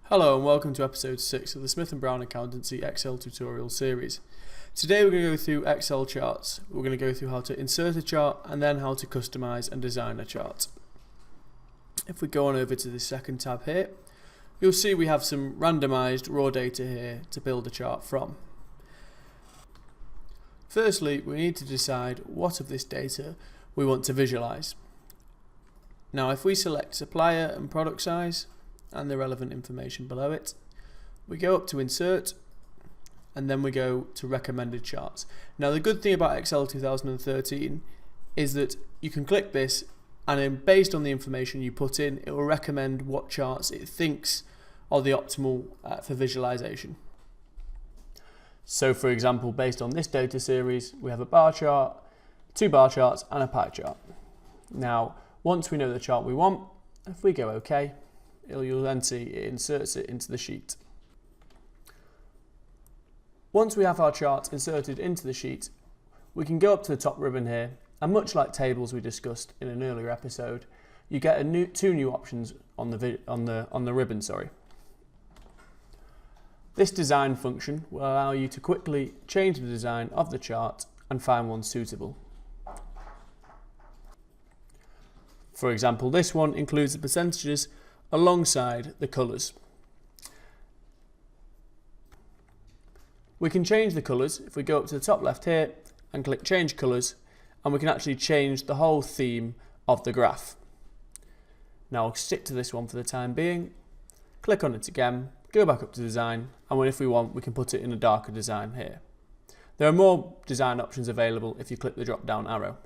Hello and welcome to episode 6 of the Smith & Brown Accountancy Excel tutorial series. Today we're going to go through Excel charts. We're going to go through how to insert a chart and then how to customize and design a chart. If we go on over to the second tab here, you'll see we have some randomized raw data here to build a chart from. Firstly, we need to decide what of this data we want to visualize. Now if we select supplier and product size and the relevant information below it, we go up to insert and then we go to recommended charts. Now the good thing about Excel 2013 is that you can click this and then based on the information you put in, it will recommend what charts it thinks are the optimal for visualization. So for example, based on this data series, we have a bar chart, two bar charts and a pie chart. Now once we know the chart we want, if we go OK, you'll then see it inserts it into the sheet. Once we have our chart inserted into the sheet, we can go up to the top ribbon here, and much like tables we discussed in an earlier episode, you get two new options on the ribbon. This design function will allow you to quickly change the design of the chart and find one suitable. For example, this one includes the percentages alongside the colours. We can change the colours if we go up to the top left here and click change colours, and we can actually change the whole theme of the graph. Now I'll stick to this one for the time being, click on it again, go back up to design, and if we want we can put it in a darker design here. There are more design options available if you click the drop down arrow.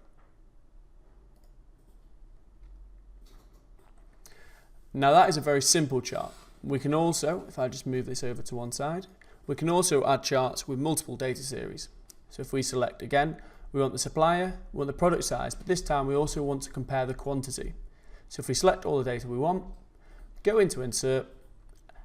Now that is a very simple chart. We can also, if I just move this over to one side, we can also add charts with multiple data series. So if we select again, we want the supplier, we want the product size, but this time we also want to compare the quantity. So if we select all the data we want, go into insert,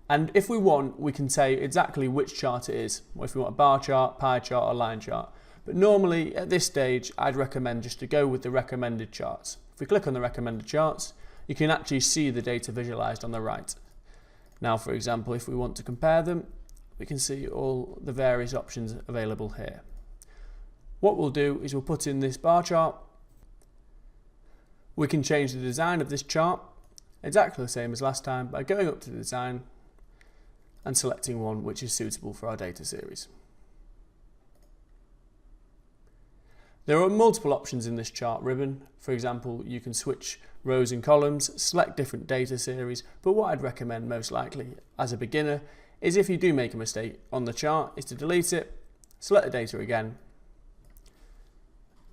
and if we want, we can say exactly which chart it is, or if we want a bar chart, pie chart or line chart. But normally at this stage, I'd recommend just to go with the recommended charts. If we click on the recommended charts, you can actually see the data visualized on the right. Now, for example, if we want to compare them, we can see all the various options available here. What we'll do is we'll put in this bar chart. We can change the design of this chart exactly the same as last time by going up to the design and selecting one which is suitable for our data series. There are multiple options in this chart ribbon. For example, you can switch rows and columns, select different data series, but what I'd recommend most likely as a beginner is if you do make a mistake on the chart is to delete it, select the data again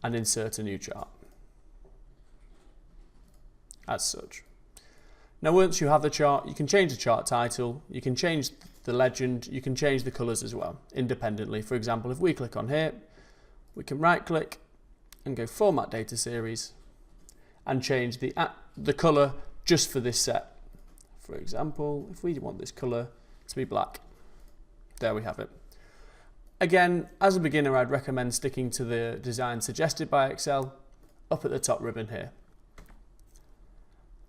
and insert a new chart as such. Now once you have the chart, you can change the chart title, you can change the legend, you can change the colours as well independently. For example, if we click on here, we can right click and go format data series and change the colour just for this set. For example, if we want this colour to be black, there we have it. Again, as a beginner, I'd recommend sticking to the design suggested by Excel up at the top ribbon here.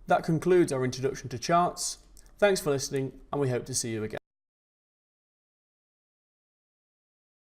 That concludes our introduction to charts. Thanks for listening, and we hope to see you again.